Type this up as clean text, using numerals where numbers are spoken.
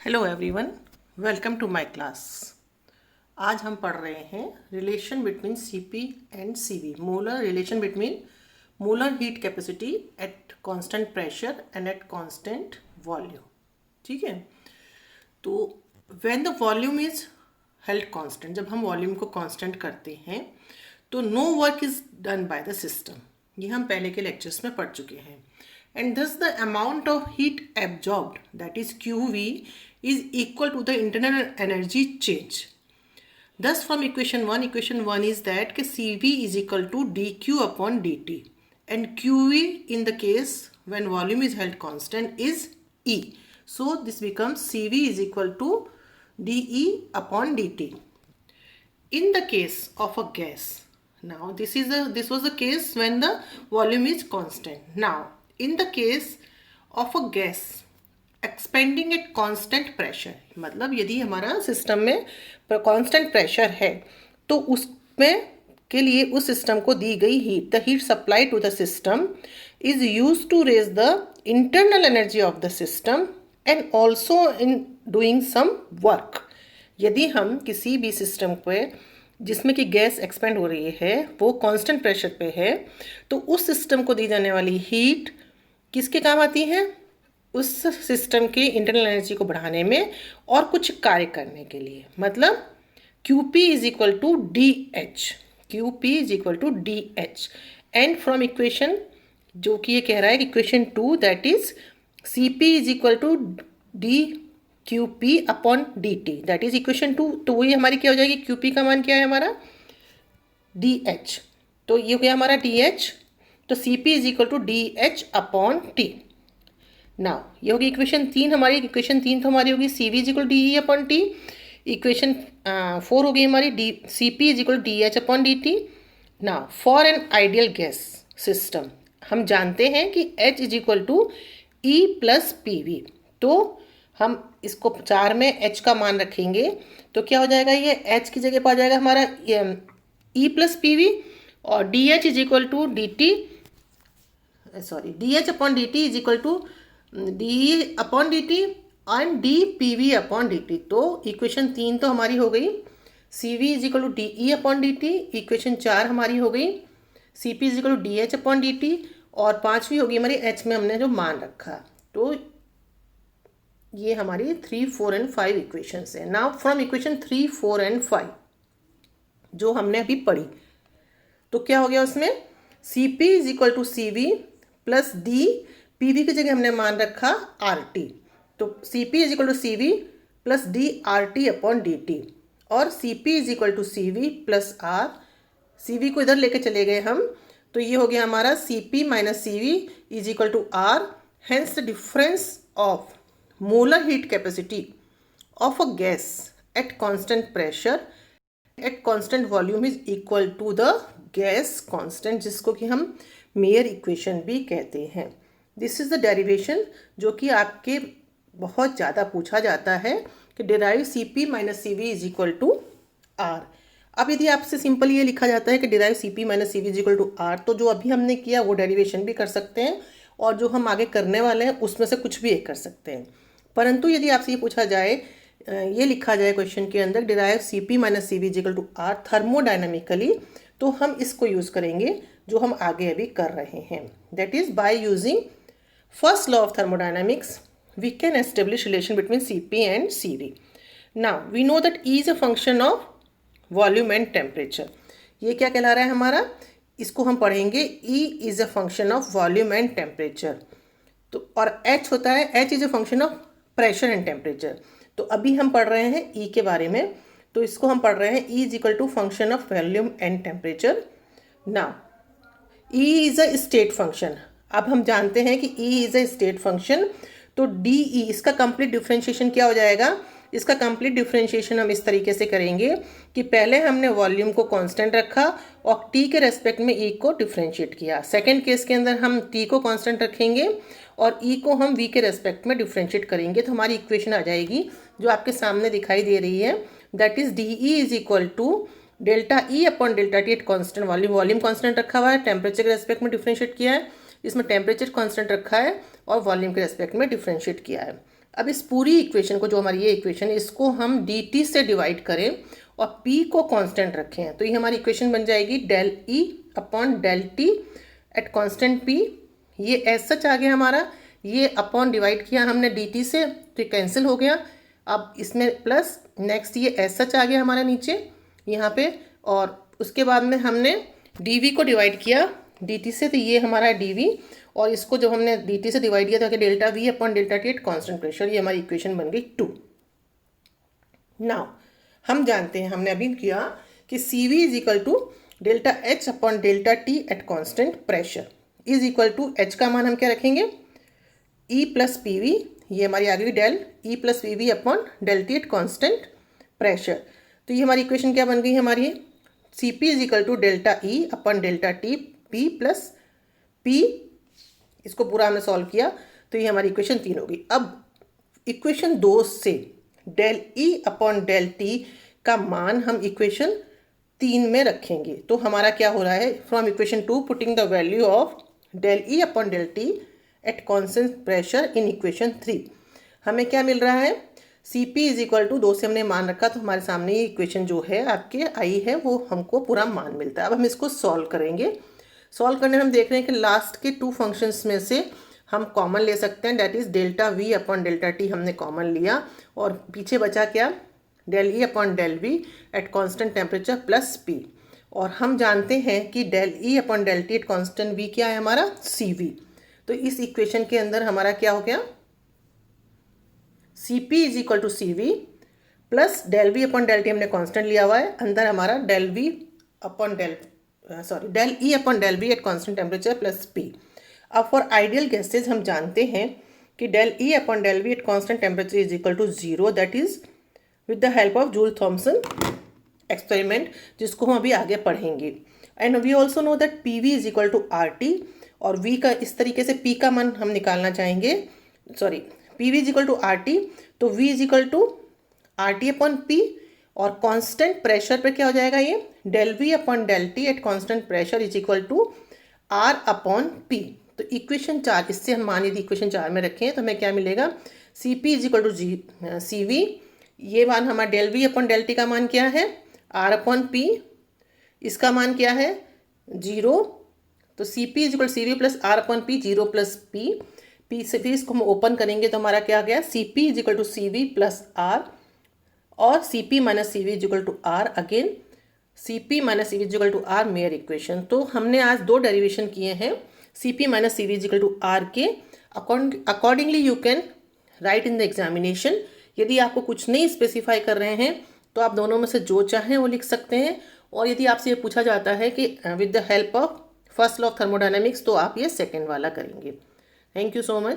Hello everyone, welcome to my class. आज हम पढ़ रहे हैं relation between CP and CV, molar relation between molar heat capacity at constant pressure and at constant volume. ठीक है, तो when the volume is held constant, जब हम वॉल्यूम को कांस्टेंट करते हैं तो no work is done by the system. ये हम पहले के लेक्चर्स में पढ़ चुके हैं। And thus the amount of heat absorbed, that is QV, is equal to the internal energy change. Thus from equation 1 is that CV is equal to dQ upon dt, and QV in the case when volume is held constant is E. So this becomes CV is equal to dE upon dt. In the case of a gas, now this was the case when the volume is constant. Now in the case of a gas expanding at constant pressure, मतलब यदि हमारा system में constant pressure है तो उसमें के लिए उस सिस्टम को दी गई heat, the heat supply to the system is use to raise the internal energy of the system and also in doing some work. यदि हम किसी भी सिस्टम पे जिसमें कि गैस एक्सपेंड हो रही है वो कांस्टेंट प्रेशर पे है तो उस सिस्टम को दी जाने वाली हीट किसके काम आती है? उस सिस्टम की इंटरनल एनर्जी को बढ़ाने में और कुछ कार्य करने के लिए। मतलब QP is equal to DH, QP is equal to DH। And from equation जो कि ये कह रहा है कि equation 2 that is CP is equal to DQP upon DT, that is equation 2। तो वही हमारी क्या हो जाएगी? QP का मान क्या है हमारा? DH। तो ये हो गया हमारा DH, तो CP is equal to DH upon T। Now ये होगी इक्वेशन 3 हमारी। इक्वेशन 3 तो हमारी होगी CV is equal to DE upon T। Equation 4 होगी हमारी CP is equal to DH upon DT। Now for an ideal gas system हम जानते हैं कि H is equal to E plus PV। तो हम इसको 4 में H का मान रखेंगे तो क्या हो जाएगा? ये H की जगह पर आ जाएगा हमारा E प्लस PV, और DH is equal to DH upon DT is equal to DE upon DT and DPV upon DT। तो इक्वेशन 3 तो हमारी हो गई CV is equal to DE upon DT। Equation 4 हमारी हो गई CP is equal to DH upon DT, और 5वीं होगी हमारी H में हमने जो मान रखा। तो ये हमारी 3, 4 एंड 5 इक्वेशंस है। नाउ फ्रॉम इक्वेशन 3, 4 एंड 5 जो हमने अभी पढ़ी, तो क्या हो गया उसमें? CP is equal to CV plus D, PV की जगह हमने मान रखा RT। तो CP is equal to CV plus D RT upon DT, और CP is equal to CV plus R। CV को इधर लेके चले गए हम, तो ये हो गया हमारा CP minus CV is equal to R। Hence the difference of molar heat capacity of a gas at constant pressure at constant volume is equal to the gas constant, जिसको कि हम मेयर इक्वेशन भी कहते हैं। This is the derivation जो कि आपके बहुत ज़्यादा पूछा जाता है कि derive CP minus CV is equal to R। अब यदि आपसे सिंपल ये लिखा जाता है कि derive CP minus CV is equal to R, तो जो अभी हमने किया वो डेरिवेशन भी कर सकते हैं, और जो हम आगे करने वाले हैं उसमें से कुछ भी एक कर सकते हैं। परंतु यदि आपसे ये पूछा जाए, ये लिखा जाए क्वेश्चन के अंदर derive CP minus CV is equal to R thermodynamically, तो हम इसको यूज़ करेंगे जो हम आगे अभी कर रहे हैं। That is by using first law of thermodynamics we can establish relation between CP and CV। Now we know that E is a function of volume and temperature. ये क्या कहला रहा है हमारा? इसको हम पढ़ेंगे E is a function of volume and temperature. तो और H होता है, H is a function of pressure and temperature. तो अभी हम पढ़ रहे हैं E के बारे में, तो इसको हम पढ़ रहे हैं E is equal to function of volume and temperature. Now E is a state function. अब हम जानते हैं कि E is a state function, तो DE इसका कंप्लीट डिफरेंशिएशन क्या हो जाएगा? इसका कंप्लीट डिफरेंशिएशन हम इस तरीके से करेंगे कि पहले हमने वॉल्यूम को कांस्टेंट रखा और T के रेस्पेक्ट में E को डिफरेंशिएट किया। सेकंड केस के अंदर हम T को कांस्टेंट रखेंगे और E को हम V के रेस्पेक्ट में डिफरेंशिएट करेंगे, तो हमारी इक्वेशन आ जाएगी जो आपके सामने दिखाई दे रही है। That is DE is equal to delta E upon delta T at constant volume constant रखा हुआ है, टेम्परेचर के रेस्पेक्ट में डिफरेंशिएट किया है, इसमें टेम्परेचर कांस्टेंट रखा है और वॉल्यूम के रेस्पेक्ट में डिफरेंशिएट किया है। अब इस पूरी इक्वेशन को, जो हमारी ये इक्वेशन है, इसको हम dt से डिवाइड करें और p को कांस्टेंट रखें, तो ये हमारी इक्वेशन बन जाएगी del E upon del t at constant p। ये एज सच आ गया हमारा, ये अपॉन डिवाइड किया हमने dt से तो ये कैंसिल हो गया। अब इसमें प्लस नेक्स्ट ये एज सच आ गया हमारा नीचे यहाँ पे, और उसके बाद में हमने dv को डिवाइड किया dt से, तो ये हमारा dv, और इसको जब हमने dt से डिवाइड किया तो delta v upon delta T eight constant pressure, ये हमारी इक्वेशन बन गई 2। नाउ हम जानते हैं, हमने अभी किया कि CV is equal to delta H upon delta T at constant pressure is equal to H का मान हम क्या रखेंगे, E प्लस PV, ये हमारी आ गई del E plus PV upon del T at constant pressure. तो ये हमारी इक्वेशन क्या बन गई हमारी, CP is equal to delta E upon delta T P plus P, इसको पूरा हमने सॉल्व किया तो ये हमारी इक्वेशन 3 होगी। अब इक्वेशन 2 से del E upon del T का मान हम इक्वेशन 3 में रखेंगे, तो हमारा क्या हो रहा है, from equation 2 putting the value of del E upon del T at constant pressure in equation 3, हमें क्या मिल रहा है, CP इज इक्वल टू 2 से हमने मान रखा तो हमारे सामने ये इक्वेशन जो है आपके आई है, वो हमको पूरा मान मिलता है। अब हम इसको सॉल्व करेंगे। सॉल्व करने में हम देख रहे हैं कि लास्ट के 2 फंक्शंस में से हम कॉमन ले सकते हैं, दैट is delta V upon delta T हमने कॉमन लिया, और पीछे बचा क्या, del E upon del V at constant temperature plus P, और हम जानते हैं कि del E upon del T at constant V क्या है हमारा, CV। तो इस इक्वेशन के अंदर हमारा क्या हो गया, CP is equal to CV plus del V upon del T हमने कांस्टेंट लिया हुआ है, अंदर हमारा del V upon del E upon del V at constant temperature plus P। अब फॉर आइडियल गैसेज हम जानते हैं कि del E upon del V at constant temperature is equal to 0, that is with the help of Joule Thomson experiment, जिसको हम अभी आगे पढ़ेंगे। And we also know that PV is equal to RT, और V का इस तरीके से P का मान हम निकालना चाहेंगे, PV is equal to RT, तो V is equal to RT upon P, और कांस्टेंट प्रेशर पे क्या हो जाएगा, ये del V upon del T at constant pressure is equal to R upon P। तो इक्वेशन 4, इससे हम मान यदि इक्वेशन 4 में रखें तो हमें क्या मिलेगा, CP is equal to CV, ये मान हमारा del V upon del T का मान क्या है, R अपॉन P, इसका मान क्या है 0, तो CP is equal CV plus R upon P, 0 plus P से फिर इसको हम ओपन करेंगे तो हमारा क्या आ गया, CP is equal to CV plus R, और CP minus CV is equal to R, again CP minus CV is equal to R, Mayer equation. तो हमने आज 2 डेरिवेशन किए हैं CP minus CV is equal to R के। Accordingly you can write in the examination. यदि आपको कुछ नहीं स्पेसिफाई कर रहे हैं तो आप दोनों में से जो चाहें वो लिख सकते हैं, और यदि आपसे ये पूछा जाता है कि with the help of first law of thermodynamics, तो आप ये सेकेंड वाला करेंगे। Thank you so much.